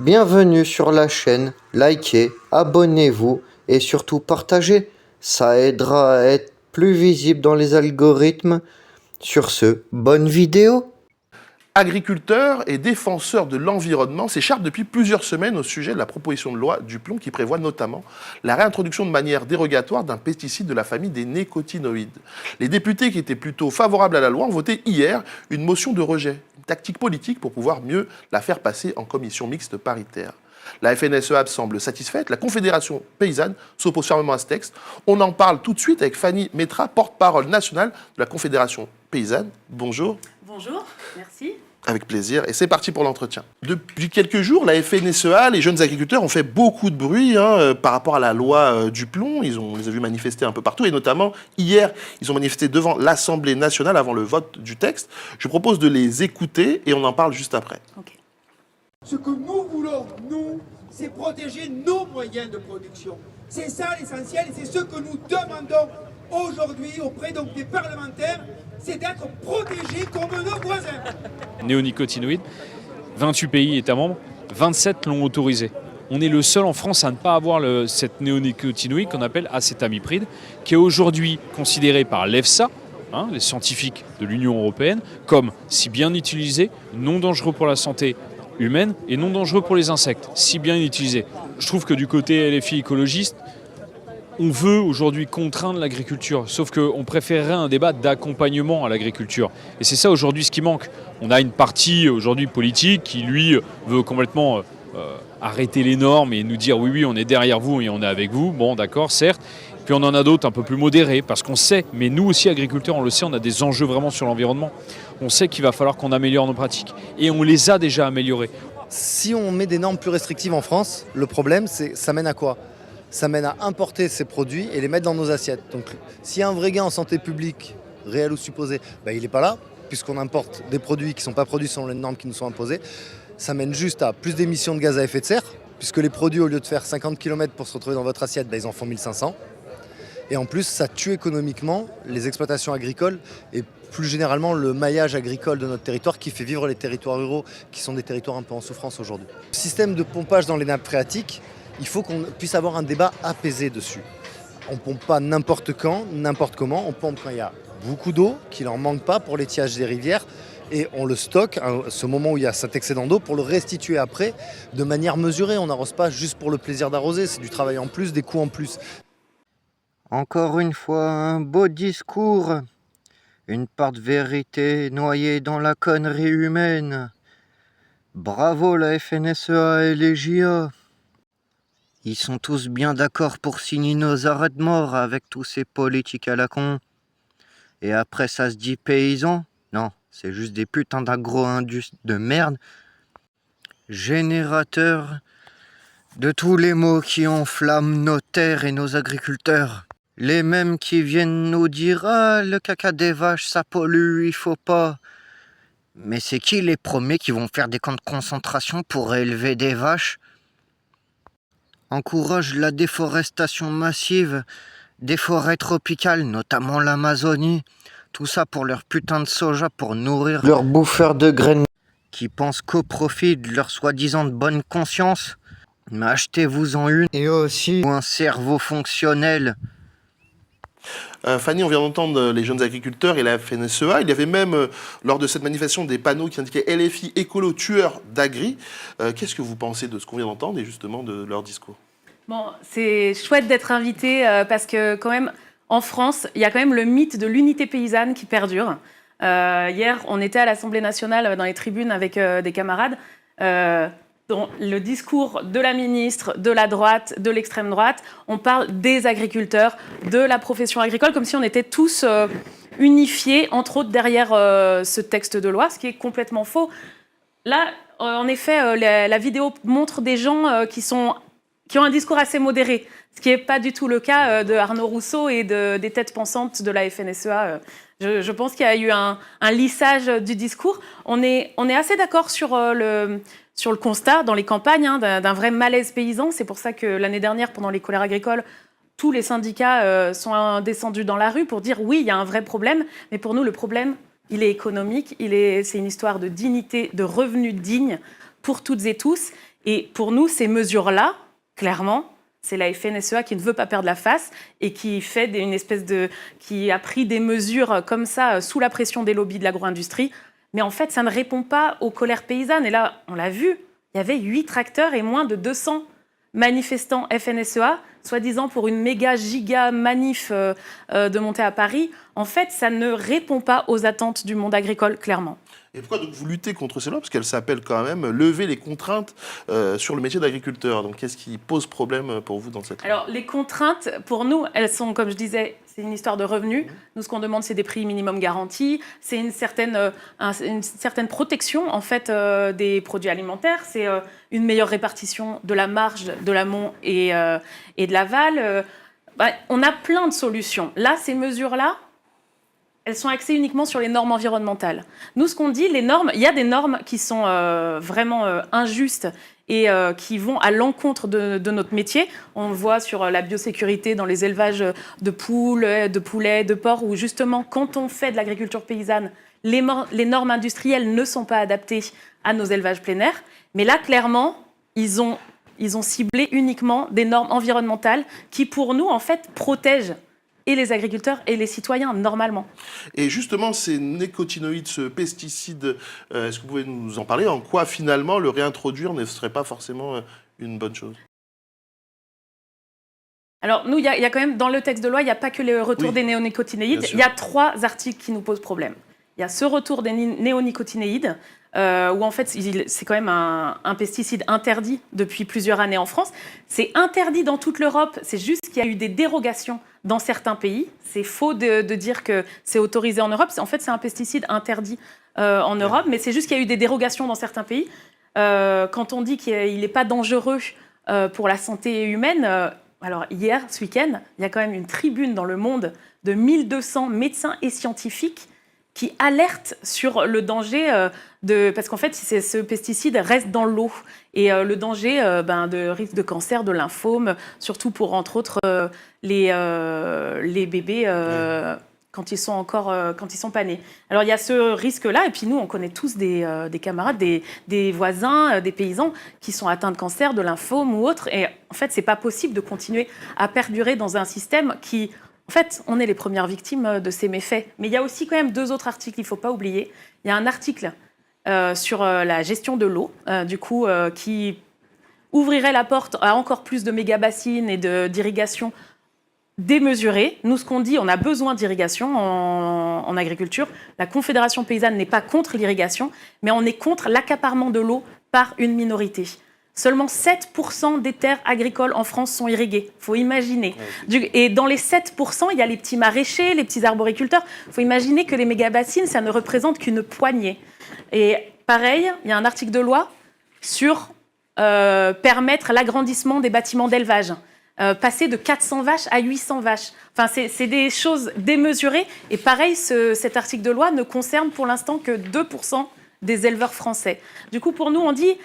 Bienvenue sur la chaîne, likez, abonnez-vous et surtout partagez. Ça aidera à être plus visible dans les algorithmes. Sur ce, bonne vidéo! Agriculteurs et défenseurs de l'environnement s'écharpent depuis plusieurs semaines au sujet de la proposition de loi Duplon qui prévoit notamment la réintroduction de manière dérogatoire d'un pesticide de la famille des nécotinoïdes. Les députés qui étaient plutôt favorables à la loi ont voté hier une motion de rejet, une tactique politique pour pouvoir mieux la faire passer en commission mixte paritaire. La FNSEA semble satisfaite, la Confédération paysanne s'oppose fermement à ce texte. On en parle tout de suite avec Fanny Métra, porte-parole nationale de la Confédération paysanne. Bonjour. Bonjour, merci. Avec plaisir. Et c'est parti pour l'entretien. Depuis quelques jours, la FNSEA, les jeunes agriculteurs ont fait beaucoup de bruit par rapport à la loi Duplon. On les a vus manifester un peu partout. Et notamment, hier, ils ont manifesté devant l'Assemblée nationale avant le vote du texte. Je propose de les écouter et on en parle juste après. Okay. Ce que nous voulons, nous, c'est protéger nos moyens de production. C'est ça l'essentiel et c'est ce que nous demandons aujourd'hui auprès donc des parlementaires, c'est d'être protégés comme nos voisins. Néonicotinoïdes, 28 pays États membres, 27 l'ont autorisé. On est le seul en France à ne pas avoir cette néonicotinoïde qu'on appelle acétamipride, qui est aujourd'hui considérée par l'EFSA, les scientifiques de l'Union européenne, comme, si bien utilisé, non dangereux pour la santé humaine et non dangereux pour les insectes, si bien utilisé. Je trouve que du côté LFI écologiste, on veut aujourd'hui contraindre l'agriculture, sauf qu'on préférerait un débat d'accompagnement à l'agriculture. Et c'est ça aujourd'hui ce qui manque. On a une partie aujourd'hui politique qui, lui, veut complètement arrêter les normes et nous dire oui, on est derrière vous et on est avec vous. Bon, d'accord, certes. Puis on en a d'autres un peu plus modérés, parce qu'on sait, mais nous aussi agriculteurs, on le sait, on a des enjeux vraiment sur l'environnement. On sait qu'il va falloir qu'on améliore nos pratiques. Et on les a déjà améliorées. Si on met des normes plus restrictives en France, le problème, c'est ça mène à quoi ? Ça mène à importer ces produits et les mettre dans nos assiettes. Donc s'il y a un vrai gain en santé publique, réel ou supposé, il n'est pas là, puisqu'on importe des produits qui ne sont pas produits selon les normes qui nous sont imposées. Ça mène juste à plus d'émissions de gaz à effet de serre, puisque les produits, au lieu de faire 50 km pour se retrouver dans votre assiette, ils en font 1500. Et en plus, ça tue économiquement les exploitations agricoles et plus généralement le maillage agricole de notre territoire qui fait vivre les territoires ruraux, qui sont des territoires un peu en souffrance aujourd'hui. Le système de pompage dans les nappes phréatiques, il faut qu'on puisse avoir un débat apaisé dessus. On ne pompe pas n'importe quand, n'importe comment, on pompe quand il y a beaucoup d'eau, qu'il n'en manque pas pour l'étiage des rivières, et on le stocke à ce moment où il y a cet excédent d'eau pour le restituer après de manière mesurée. On n'arrose pas juste pour le plaisir d'arroser, c'est du travail en plus, des coûts en plus. Encore une fois, un beau discours, une part de vérité noyée dans la connerie humaine. Bravo la FNSEA et les JA. Ils sont tous bien d'accord pour signer nos arrêts de mort avec tous ces politiques à la con. Et après ça se dit paysans? Non, c'est juste des putains d'agro-indus de merde. Générateurs de tous les maux qui enflamment nos terres et nos agriculteurs. Les mêmes qui viennent nous dire « Ah, le caca des vaches, ça pollue, il faut pas ». Mais c'est qui les premiers qui vont faire des camps de concentration pour élever des vaches? Encourage la déforestation massive des forêts tropicales, notamment l'Amazonie. Tout ça pour leur putain de soja, pour nourrir leurs bouffeurs de graines qui pensent qu'au profit de leur soi-disant de bonne conscience. Mais achetez-vous-en une et aussi un cerveau fonctionnel. Fanny, on vient d'entendre les jeunes agriculteurs et la FNSEA. Il y avait même, lors de cette manifestation, des panneaux qui indiquaient LFI écolo tueur d'agri. Qu'est-ce que vous pensez de ce qu'on vient d'entendre et justement de leur discours? Bon, c'est chouette d'être invité parce que quand même, en France, il y a quand même le mythe de l'unité paysanne qui perdure. Hier, on était à l'Assemblée nationale dans les tribunes avec des camarades. Dans le discours de la ministre, de la droite, de l'extrême droite, on parle des agriculteurs, de la profession agricole, comme si on était tous unifiés, entre autres derrière ce texte de loi, ce qui est complètement faux. Là, en effet, la vidéo montre des gens qui ont un discours assez modéré, ce qui n'est pas du tout le cas de Arnaud Rousseau et des têtes pensantes de la FNSEA. Je pense qu'il y a eu un lissage du discours. On est assez d'accord sur le constat dans les campagnes d'un vrai malaise paysan. C'est pour ça que l'année dernière, pendant les colères agricoles, tous les syndicats sont descendus dans la rue pour dire oui, il y a un vrai problème. Mais pour nous, le problème, il est économique. C'est une histoire de dignité, de revenus dignes pour toutes et tous. Et pour nous, ces mesures-là, clairement, c'est la FNSEA qui ne veut pas perdre la face et qui fait qui a pris des mesures comme ça sous la pression des lobbies de l'agro-industrie. Mais en fait, ça ne répond pas aux colères paysannes. Et là, on l'a vu, il y avait 8 tracteurs et moins de 200 manifestants FNSEA, soi-disant pour une méga giga manif de montée à Paris. En fait, ça ne répond pas aux attentes du monde agricole, clairement. Et pourquoi donc vous luttez contre ces lois? Parce qu'elles s'appellent quand même lever les contraintes sur le métier d'agriculteur. Donc qu'est-ce qui pose problème pour vous dans cette loi? Alors les contraintes, pour nous, elles sont, comme je disais, c'est une histoire de revenus. Nous, ce qu'on demande, c'est des prix minimum garantis, c'est une certaine protection en fait des produits alimentaires, c'est une meilleure répartition de la marge de l'amont et de l'aval. On a plein de solutions. Là, ces mesures-là, elles sont axées uniquement sur les normes environnementales. Nous, ce qu'on dit, les normes, il y a des normes qui sont vraiment injustes et qui vont à l'encontre de notre métier. On le voit sur la biosécurité dans les élevages de poules, de poulets, de porcs, où justement, quand on fait de l'agriculture paysanne, les normes industrielles ne sont pas adaptées à nos élevages plein air. Mais là, clairement, ils ont ciblé uniquement des normes environnementales qui, pour nous, en fait, protègent et les agriculteurs et les citoyens, normalement. Et justement, ces nécotinoïdes, ce pesticide, est-ce que vous pouvez nous en parler? En quoi, finalement, le réintroduire ne serait pas forcément une bonne chose? Alors, nous, il y a quand même, dans le texte de loi, il n'y a pas que le retour des néonicotinoïdes. Il y a 3 articles qui nous posent problème. Il y a ce retour des néonicotinoïdes, où en fait, c'est quand même un pesticide interdit depuis plusieurs années en France. C'est interdit dans toute l'Europe, c'est juste qu'il y a eu des dérogations dans certains pays. C'est faux de dire que c'est autorisé en Europe. En fait, c'est un pesticide interdit en Europe, mais c'est juste qu'il y a eu des dérogations dans certains pays. Quand on dit qu'il n'est pas dangereux pour la santé humaine, alors hier, ce week-end, il y a quand même une tribune dans Le Monde de 1200 médecins et scientifiques qui alertent sur le danger parce qu'en fait, ce pesticide reste dans l'eau et le danger de risque de cancer, de lymphome, surtout pour, entre autres, les bébés quand ils sont pas nés. Alors, il y a ce risque-là, et puis nous, on connaît tous des camarades, des voisins, des paysans qui sont atteints de cancer, de lymphome ou autre, et en fait, c'est pas possible de continuer à perdurer dans un système qui... En fait, on est les premières victimes de ces méfaits. Mais il y a aussi quand même 2 autres articles qu'il ne faut pas oublier. Il y a un article sur la gestion de l'eau, qui ouvrirait la porte à encore plus de méga-bassines et d'irrigation démesurée. Nous, ce qu'on dit, on a besoin d'irrigation en agriculture. La Confédération paysanne n'est pas contre l'irrigation, mais on est contre l'accaparement de l'eau par une minorité. Seulement 7% des terres agricoles en France sont irriguées. Il faut imaginer. Et dans les 7%, il y a les petits maraîchers, les petits arboriculteurs. Il faut imaginer que les méga-bassines, ça ne représente qu'une poignée. Et pareil, il y a un article de loi sur permettre l'agrandissement des bâtiments d'élevage. Passer de 400 vaches à 800 vaches. Enfin, c'est des choses démesurées. Et pareil, cet article de loi ne concerne pour l'instant que 2% des éleveurs français. Du coup, pour nous, on dit...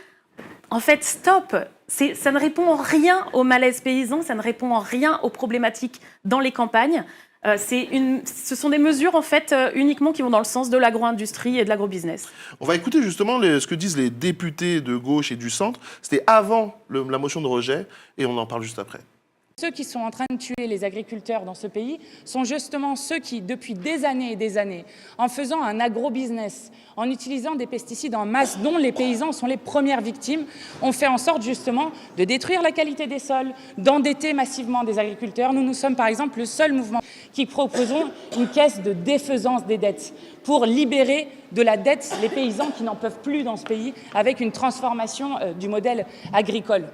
En fait, stop. Ça ne répond en rien au malaise paysan, ça ne répond en rien aux problématiques dans les campagnes. Ce sont des mesures en fait uniquement qui vont dans le sens de l'agro-industrie et de l'agro-business. On va écouter justement ce que disent les députés de gauche et du centre. C'était avant la motion de rejet et on en parle juste après. Ceux qui sont en train de tuer les agriculteurs dans ce pays sont justement ceux qui, depuis des années et des années, en faisant un agro-business, en utilisant des pesticides en masse dont les paysans sont les premières victimes, ont fait en sorte justement de détruire la qualité des sols, d'endetter massivement des agriculteurs. Nous sommes par exemple le seul mouvement qui proposons une caisse de défaisance des dettes pour libérer de la dette les paysans qui n'en peuvent plus dans ce pays avec une transformation du modèle agricole.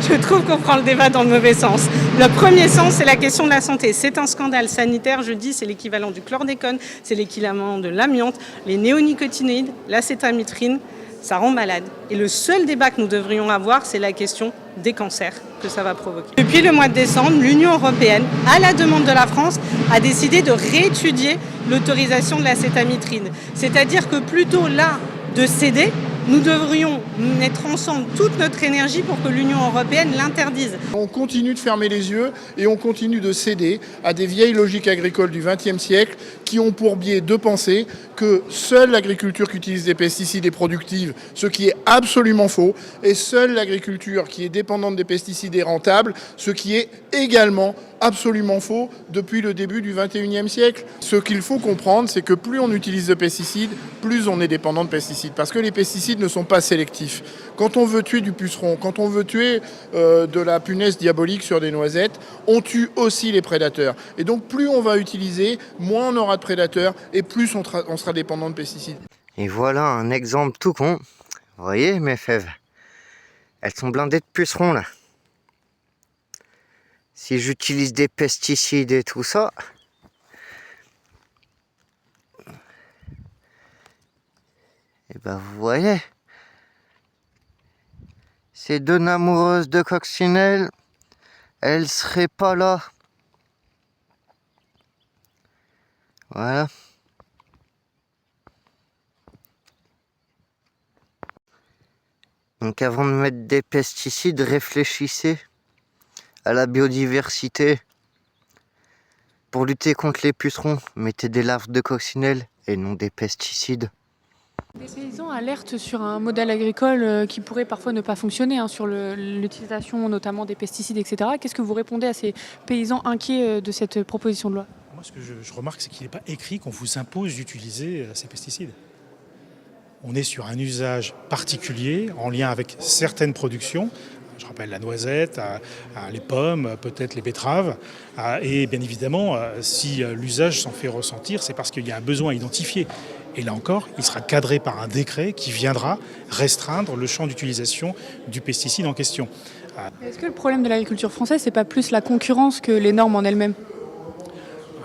Je trouve qu'on prend le débat dans le mauvais sens. Le premier sens, c'est la question de la santé. C'est un scandale sanitaire, je dis, c'est l'équivalent du chlordécone, c'est l'équivalent de l'amiante, les néonicotinoïdes, l'acétamiprine, ça rend malade. Et le seul débat que nous devrions avoir, c'est la question des cancers que ça va provoquer. Depuis le mois de décembre, l'Union européenne, à la demande de la France, a décidé de réétudier l'autorisation de l'acétamiprine. C'est-à-dire que plutôt là de céder, Nous devrions mettre ensemble toute notre énergie pour que l'Union européenne l'interdise. On continue de fermer les yeux et on continue de céder à des vieilles logiques agricoles du XXe siècle qui ont pour biais de penser que seule l'agriculture qui utilise des pesticides est productive, ce qui est absolument faux, et seule l'agriculture qui est dépendante des pesticides est rentable, ce qui est également absolument faux depuis le début du XXIe siècle. Ce qu'il faut comprendre, c'est que plus on utilise de pesticides, plus on est dépendant de pesticides, parce que les pesticides ne sont pas sélectifs. Quand on veut tuer du puceron, quand on veut tuer de la punaise diabolique sur des noisettes, on tue aussi les prédateurs. Et donc plus on va utiliser, moins on aura de prédateurs et plus on sera dépendant de pesticides. Et voilà un exemple tout con. Vous voyez mes fèves, elles sont blindées de pucerons là. Si j'utilise des pesticides et tout ça, et ben vous voyez, ces deux amoureuses de coccinelle, elles seraient pas là. Voilà. Donc avant de mettre des pesticides, réfléchissez à la biodiversité. Pour lutter contre les pucerons, mettez des larves de coccinelle et non des pesticides. Les paysans alertent sur un modèle agricole qui pourrait parfois ne pas fonctionner, sur l'utilisation notamment des pesticides, etc. Qu'est-ce que vous répondez à ces paysans inquiets de cette proposition de loi? Moi, ce que je remarque, c'est qu'il n'est pas écrit qu'on vous impose d'utiliser ces pesticides. On est sur un usage particulier en lien avec certaines productions. Je rappelle la noisette, les pommes, peut-être les betteraves. Et bien évidemment, si l'usage s'en fait ressentir, c'est parce qu'il y a un besoin identifié. Et là encore, il sera cadré par un décret qui viendra restreindre le champ d'utilisation du pesticide en question. Est-ce que le problème de l'agriculture française, c'est pas plus la concurrence que les normes en elles-mêmes?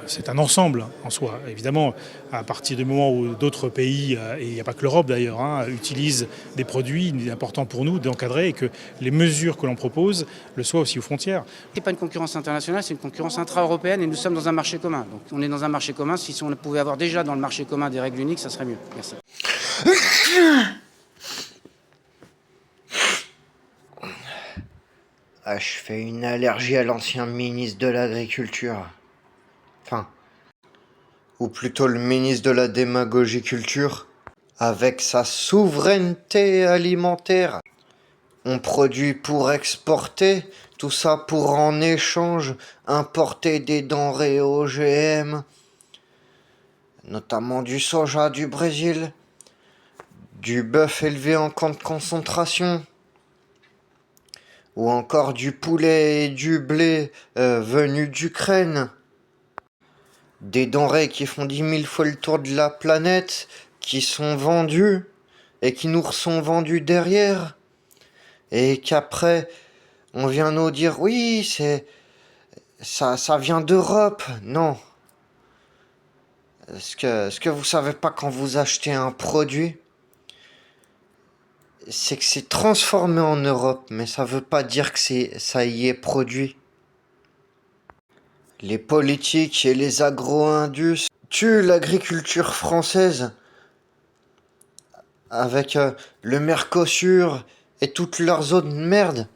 C'est un ensemble en soi. Évidemment, à partir du moment où d'autres pays, et il n'y a pas que l'Europe d'ailleurs, utilisent des produits, il est important pour nous d'encadrer et que les mesures que l'on propose le soient aussi aux frontières. Ce n'est pas une concurrence internationale, c'est une concurrence intra-européenne et nous sommes dans un marché commun. Donc on est dans un marché commun. Si on pouvait avoir déjà dans le marché commun des règles uniques, ça serait mieux. Merci. Ah, je fais une allergie à l'ancien ministre de l'Agriculture. Enfin, ou plutôt le ministre de la démagogie culture, avec sa souveraineté alimentaire. On produit pour exporter, tout ça pour en échange importer des denrées OGM, notamment du soja du Brésil, du bœuf élevé en camp de concentration, ou encore du poulet et du blé venus d'Ukraine. Des denrées qui font 10 000 fois le tour de la planète, qui sont vendues et qui nous sont vendues derrière. Et qu'après, on vient nous dire, oui, ça vient d'Europe. Non. Ce que vous savez pas quand vous achetez un produit, c'est que c'est transformé en Europe, mais ça veut pas dire que ça y est produit. Les politiques et les agro-indus tuent l'agriculture française avec le Mercosur et toutes leurs zones de merde.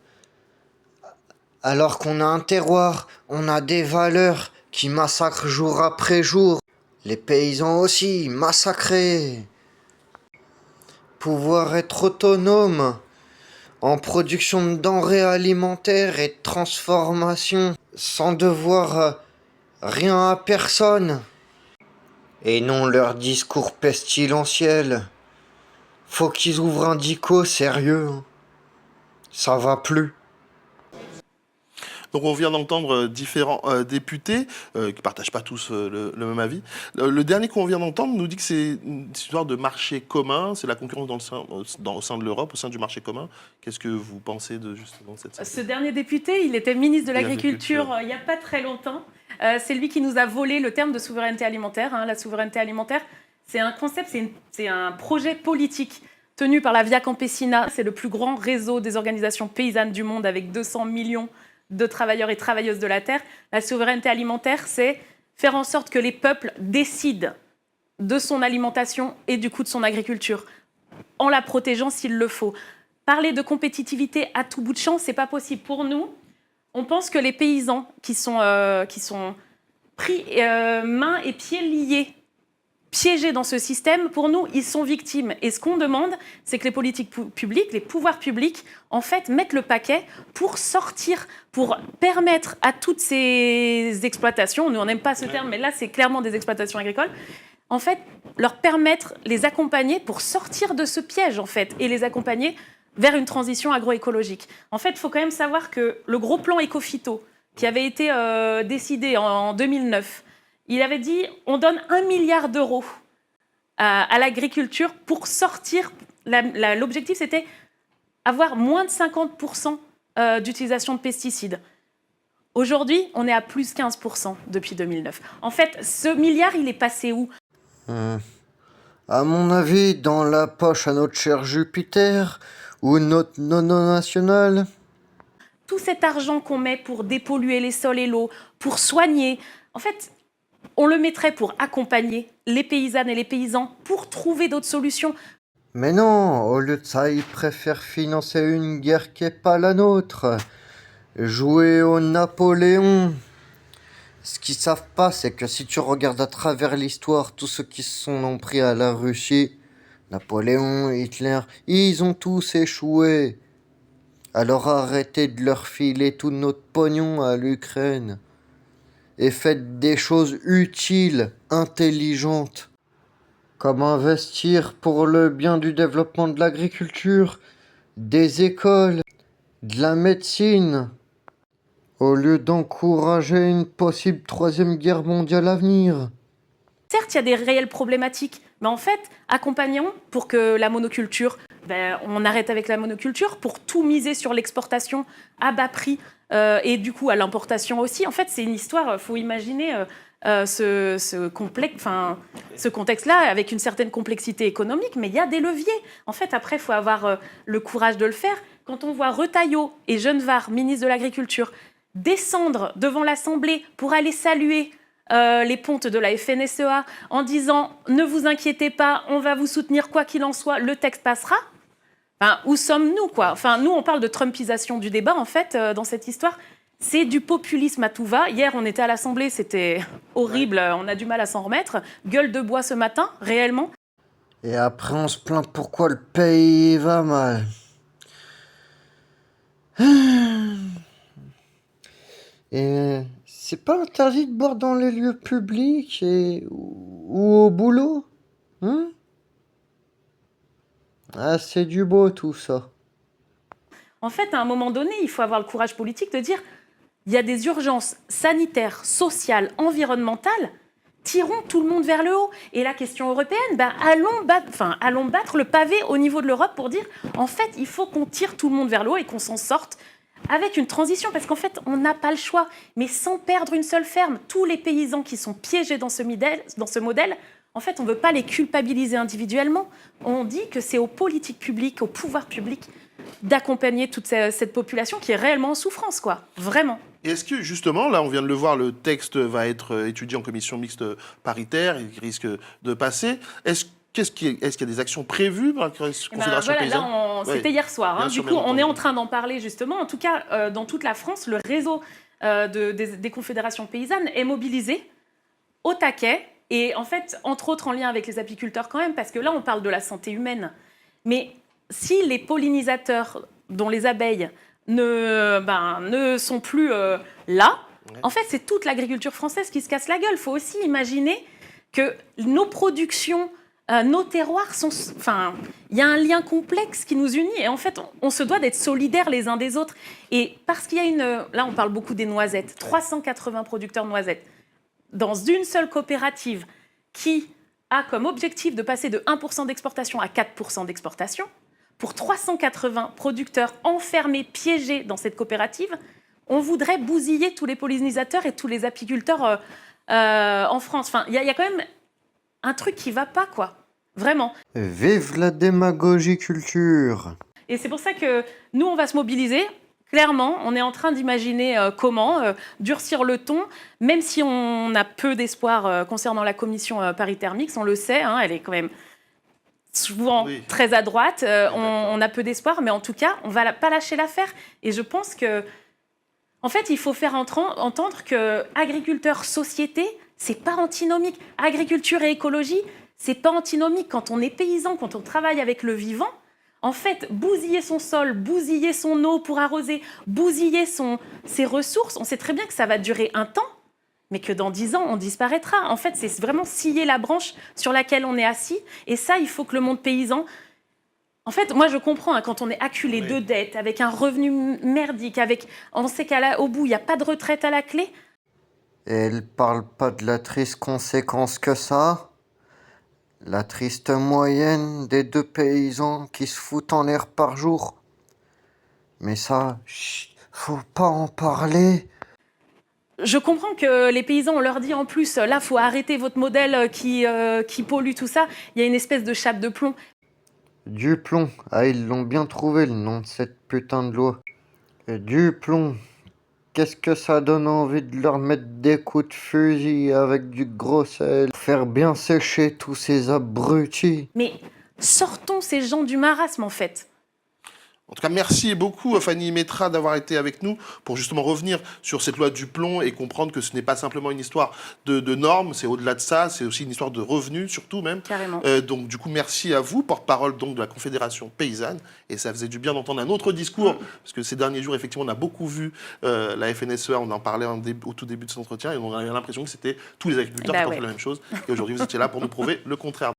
Alors qu'on a un terroir, on a des valeurs qui massacrent jour après jour. Les paysans aussi, massacrés. Pouvoir être autonome en production de denrées alimentaires et de transformation, sans devoir rien à personne. Et non leur discours pestilentiel. Faut qu'ils ouvrent un dico sérieux. Ça va plus. Donc on vient d'entendre différents députés qui ne partagent pas tous le même avis. Le dernier qu'on vient d'entendre nous dit que c'est une histoire de marché commun, c'est la concurrence au sein de l'Europe, au sein du marché commun. Qu'est-ce que vous pensez de justement cette... Ce dernier député, il était ministre de l'Agriculture il n'y a pas très longtemps. C'est lui qui nous a volé le terme de souveraineté alimentaire. La souveraineté alimentaire, c'est un concept, c'est un projet politique tenu par la Via Campesina. C'est le plus grand réseau des organisations paysannes du monde avec 200 millions de travailleurs et travailleuses de la terre. La souveraineté alimentaire, c'est faire en sorte que les peuples décident de son alimentation et du coup de son agriculture. en la protégeant s'il le faut. Parler de compétitivité à tout bout de champ, c'est pas possible. Pour nous, on pense que les paysans qui sont pris mains et pieds liés, piégés dans ce système, pour nous, ils sont victimes. Et ce qu'on demande, c'est que les politiques publiques, les pouvoirs publics, en fait, mettent le paquet pour sortir, pour permettre à toutes ces exploitations, nous on n'aime pas ce terme, mais là c'est clairement des exploitations agricoles, en fait, leur permettre, les accompagner pour sortir de ce piège, en fait, et les accompagner vers une transition agroécologique. En fait, il faut quand même savoir que le gros plan éco-phyto, qui avait été décidé en 2009, il avait dit on donne 1 milliard d'euros à l'agriculture pour sortir. L'objectif, c'était avoir moins de 50% d'utilisation de pesticides. Aujourd'hui, on est à plus 15% depuis 2009. En fait, ce milliard, il est passé où ? À mon avis, dans la poche à notre cher Jupiter ou notre nono national. Tout cet argent qu'on met pour dépolluer les sols et l'eau, pour soigner, en fait, on le mettrait pour accompagner les paysannes et les paysans pour trouver d'autres solutions. Mais non, au lieu de ça, ils préfèrent financer une guerre qui n'est pas la nôtre. Jouer au Napoléon. Ce qu'ils savent pas, c'est que si tu regardes à travers l'histoire, tous ceux qui se sont pris à la Russie, Napoléon, Hitler, ils ont tous échoué. Alors arrêtez de leur filer tout notre pognon à l'Ukraine. Et faites des choses utiles, intelligentes. Comme investir pour le bien du développement de l'agriculture, des écoles, de la médecine, au lieu d'encourager une possible 3e guerre mondiale à venir. Certes, il y a des réelles problématiques, mais en fait, accompagnons pour que la monoculture, on arrête avec la monoculture, pour tout miser sur l'exportation à bas prix et du coup à l'importation aussi. En fait, c'est une histoire, il faut imaginer ce contexte-là avec une certaine complexité économique, mais il y a des leviers. En fait, après, il faut avoir le courage de le faire. Quand on voit Retailleau et Genevard, ministre de l'Agriculture, descendre devant l'Assemblée pour aller saluer les pontes de la FNSEA en disant « Ne vous inquiétez pas, on va vous soutenir quoi qu'il en soit, le texte passera ». Enfin, où sommes-nous, quoi ? Enfin, nous, on parle de trumpisation du débat, en fait, dans cette histoire. C'est du populisme à tout va. Hier, on était à l'Assemblée, c'était horrible, on a du mal à s'en remettre. Gueule de bois ce matin, réellement. Et après, on se plaint pourquoi le pays va mal. Et c'est pas interdit de boire dans les lieux publics ou au boulot, hein ? Ah, c'est du beau tout ça. En fait, à un moment donné, il faut avoir le courage politique de dire il y a des urgences sanitaires, sociales, environnementales, tirons tout le monde vers le haut. Et la question européenne, allons battre le pavé au niveau de l'Europe pour dire en fait, il faut qu'on tire tout le monde vers le haut et qu'on s'en sorte avec une transition, parce qu'en fait, on n'a pas le choix, mais sans perdre une seule ferme. Tous les paysans qui sont piégés dans ce modèle, en fait, on ne veut pas les culpabiliser individuellement. On dit que c'est aux politiques publiques, aux pouvoirs publics, d'accompagner toute cette population qui est réellement en souffrance, quoi. Vraiment. Et est-ce que, justement, là, on vient de le voir, le texte va être étudié en commission mixte paritaire, il risque de passer. Est-ce qu'il y a des actions prévues par la Confédération paysanne ? C'était hier soir. Du coup, on est en train d'en parler, justement. En tout cas, dans toute la France, le réseau des confédérations paysannes est mobilisé au taquet. Et en fait, entre autres, en lien avec les apiculteurs quand même, parce que là, on parle de la santé humaine. Mais si les pollinisateurs, dont les abeilles, ne sont plus là, en fait, c'est toute l'agriculture française qui se casse la gueule. Il faut aussi imaginer que nos productions, nos terroirs sont... Enfin, il y a un lien complexe qui nous unit. Et en fait, on se doit d'être solidaires les uns des autres. Et parce qu'il y a une... Là, on parle beaucoup des noisettes. 380 producteurs de noisettes. Dans une seule coopérative qui a comme objectif de passer de 1% d'exportation à 4% d'exportation, pour 380 producteurs enfermés, piégés dans cette coopérative, on voudrait bousiller tous les pollinisateurs et tous les apiculteurs en France. Enfin, il y a quand même un truc qui ne va pas, quoi. Vraiment. Vive la démagogie culture. Et c'est pour ça que nous, on va se mobiliser. Clairement, on est en train d'imaginer comment durcir le ton, même si on a peu d'espoir concernant la commission paritaire mixte, on le sait, elle est quand même... souvent très à droite, on a peu d'espoir, mais en tout cas, on ne va pas lâcher l'affaire. Et je pense que, en fait, il faut faire entendre que agriculteur, société, c'est pas antinomique. Agriculture et écologie, c'est pas antinomique. Quand on est paysan, quand on travaille avec le vivant, en fait, bousiller son sol, bousiller son eau pour arroser, bousiller ses ressources, on sait très bien que ça va durer un temps, mais que dans 10 ans, on disparaîtra. En fait, c'est vraiment scier la branche sur laquelle on est assis. Et ça, il faut que le monde paysan... En fait, moi, je comprends, hein, quand on est acculé de dettes, avec un revenu merdique, on sait qu'au bout, il n'y a pas de retraite à la clé. Et elle parle pas de la triste conséquence que ça. La triste moyenne des 2 paysans qui se foutent en l'air par jour. Mais ça, chut, faut pas en parler. Je comprends que les paysans, on leur dit en plus, là, il faut arrêter votre modèle qui pollue tout ça. Il y a une espèce de chape de plomb. Du plomb. Ah, ils l'ont bien trouvé, le nom de cette putain de loi. Et du plomb. Qu'est-ce que ça donne envie de leur mettre des coups de fusil avec du gros sel, faire bien sécher tous ces abrutis. Mais sortons ces gens du marasme, en fait. En tout cas, merci beaucoup Fanny Meytra d'avoir été avec nous pour justement revenir sur cette loi du plomb et comprendre que ce n'est pas simplement une histoire de normes, c'est au-delà de ça, c'est aussi une histoire de revenus, surtout même. Carrément. Donc du coup, merci à vous, porte-parole donc de la Confédération paysanne, et ça faisait du bien d'entendre un autre discours, parce que ces derniers jours, effectivement, on a beaucoup vu la FNSEA, on en parlait au tout début de cet entretien, et on avait l'impression que c'était tous les agriculteurs qui pensaient la même chose, et aujourd'hui, vous étiez là pour nous prouver le contraire.